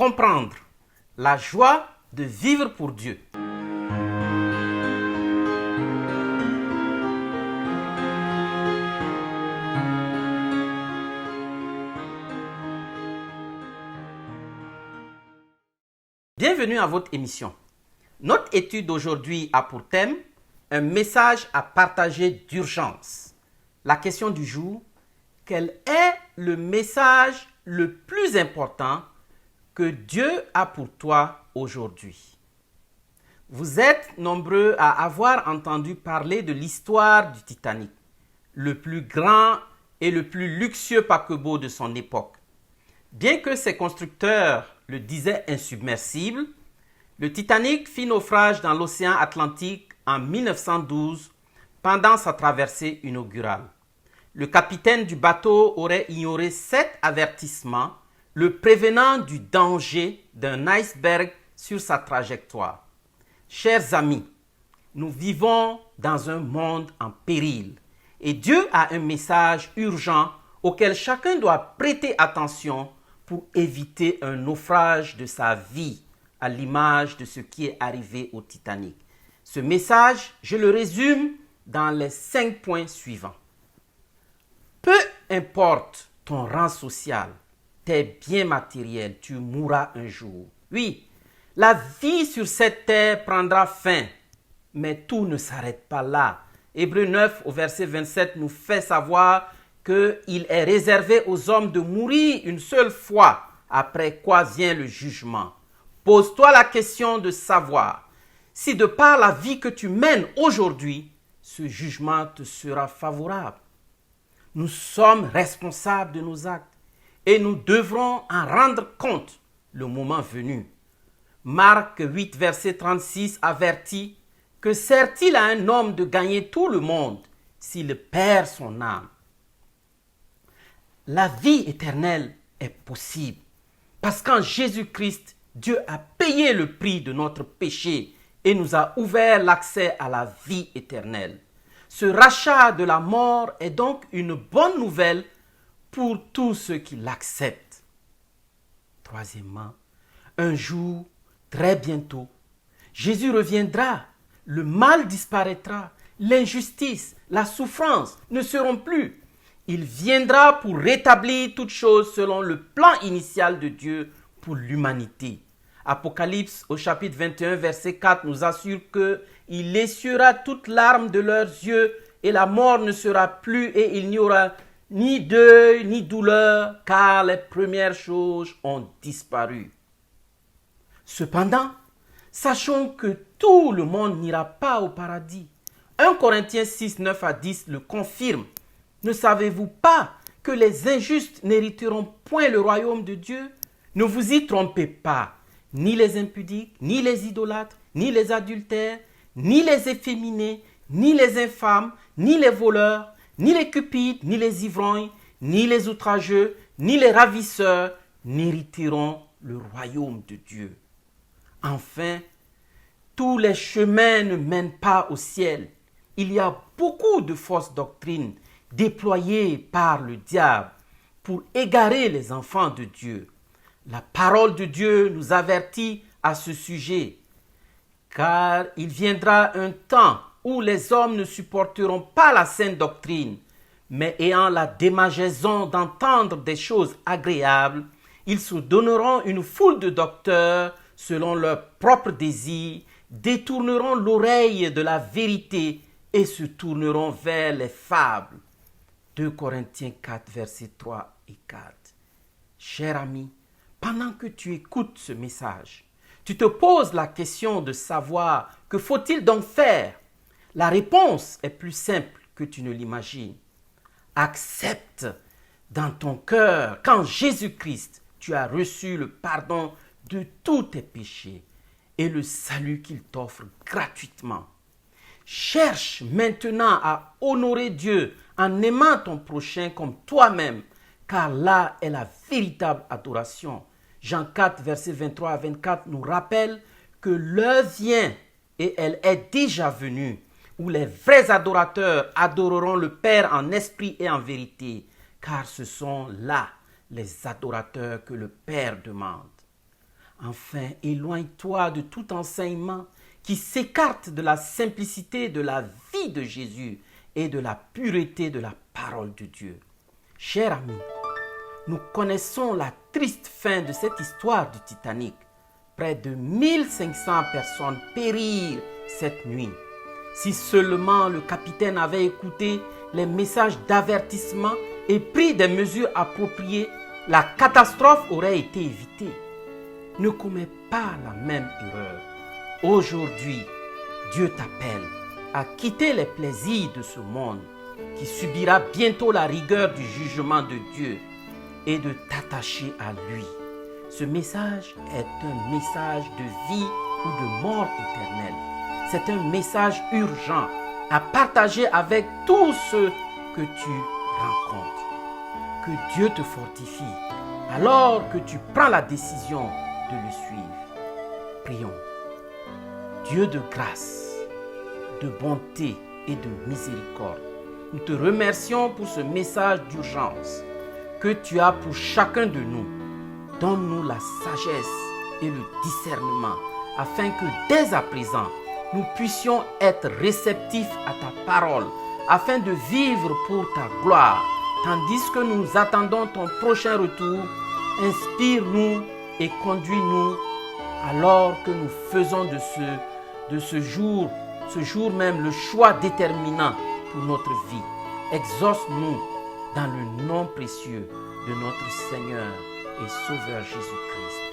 comprendre la joie de vivre pour Dieu. Bienvenue à votre émission. Notre étude d'aujourd'hui a pour thème un message à partager d'urgence. La question du jour, quel est le message le plus important que Dieu a pour toi aujourd'hui? Vous êtes nombreux à avoir entendu parler de l'histoire du Titanic, le plus grand et le plus luxueux paquebot de son époque. Bien que ses constructeurs le disaient insubmersible, le Titanic fit naufrage dans l'océan Atlantique en 1912 pendant sa traversée inaugurale. Le capitaine du bateau aurait ignoré 7 avertissements le prévenant du danger d'un iceberg sur sa trajectoire. Chers amis, nous vivons dans un monde en péril et Dieu a un message urgent auquel chacun doit prêter attention pour éviter un naufrage de sa vie, à l'image de ce qui est arrivé au Titanic. Ce message, je le résume dans les 5 points suivants. Peu importe ton rang social, tes biens matériels, tu mourras un jour. Oui, la vie sur cette terre prendra fin, mais tout ne s'arrête pas là. Hébreux 9 au verset 27 nous fait savoir qu'il est réservé aux hommes de mourir une seule fois, après quoi vient le jugement. Pose-toi la question de savoir si de par la vie que tu mènes aujourd'hui, ce jugement te sera favorable. Nous sommes responsables de nos actes et nous devrons en rendre compte le moment venu. Marc 8, verset 36 avertit que sert-il à un homme de gagner tout le monde s'il perd son âme? La vie éternelle est possible parce qu'en Jésus-Christ, Dieu a payé le prix de notre péché et nous a ouvert l'accès à la vie éternelle. Ce rachat de la mort est donc une bonne nouvelle pour tous ceux qui l'acceptent. Troisièmement, un jour, très bientôt, Jésus reviendra, le mal disparaîtra, l'injustice, la souffrance ne seront plus. Il viendra pour rétablir toutes choses selon le plan initial de Dieu pour l'humanité. Apocalypse au chapitre 21, verset 4 nous assure qu'il essuiera toute larme de leurs yeux et la mort ne sera plus et il n'y aura ni deuil ni douleur car les premières choses ont disparu. Cependant, sachons que tout le monde n'ira pas au paradis. 1 Corinthiens 6, 9 à 10 le confirme. Ne savez-vous pas que les injustes n'hériteront point le royaume de Dieu? Ne vous y trompez pas, ni les impudiques, ni les idolâtres, ni les adultères, ni les efféminés, ni les infâmes, ni les voleurs, ni les cupides, ni les ivrognes, ni les outrageux, ni les ravisseurs n'hériteront le royaume de Dieu. Enfin, tous les chemins ne mènent pas au ciel. Il y a beaucoup de fausses doctrines déployées par le diable pour égarer les enfants de Dieu. La parole de Dieu nous avertit à ce sujet, car il viendra un temps où les hommes ne supporteront pas la saine doctrine, mais ayant la démangeaison d'entendre des choses agréables, ils se donneront une foule de docteurs selon leurs propres désirs, détourneront l'oreille de la vérité et se tourneront vers les fables. 2 Corinthiens 4, versets 3 et 4. Cher ami, pendant que tu écoutes ce message, tu te poses la question de savoir que faut-il donc faire? La réponse est plus simple que tu ne l'imagines. Accepte dans ton cœur qu'en Jésus-Christ, tu as reçu le pardon de tous tes péchés et le salut qu'il t'offre gratuitement. Cherche maintenant à honorer Dieu en aimant ton prochain comme toi-même, car là est la véritable adoration. Jean 4, versets 23 à 24 nous rappelle que l'heure vient, et elle est déjà venue, où les vrais adorateurs adoreront le Père en esprit et en vérité, car ce sont là les adorateurs que le Père demande. Enfin, éloigne-toi de tout enseignement qui s'écarte de la simplicité de la vie de Jésus et de la pureté de la parole de Dieu. Chers amis, nous connaissons la triste fin de cette histoire du Titanic. Près de 1500 personnes périrent cette nuit. Si seulement le capitaine avait écouté les messages d'avertissement et pris des mesures appropriées, la catastrophe aurait été évitée. Ne commets pas la même erreur. Aujourd'hui, Dieu t'appelle à quitter les plaisirs de ce monde qui subira bientôt la rigueur du jugement de Dieu et de t'attacher à lui. Ce message est un message de vie ou de mort éternelle. C'est un message urgent à partager avec tous ceux que tu rencontres. Que Dieu te fortifie alors que tu prends la décision de le suivre. Prions. Dieu de grâce, de bonté et de miséricorde, nous te remercions pour ce message d'urgence que tu as pour chacun de nous. Donne-nous la sagesse et le discernement afin que dès à présent, nous puissions être réceptifs à ta parole afin de vivre pour ta gloire. Tandis que nous attendons ton prochain retour, inspire-nous et conduis-nous alors que nous faisons de ce jour même, le choix déterminant pour notre vie. Exauce-nous dans le nom précieux de notre Seigneur et Sauveur Jésus-Christ.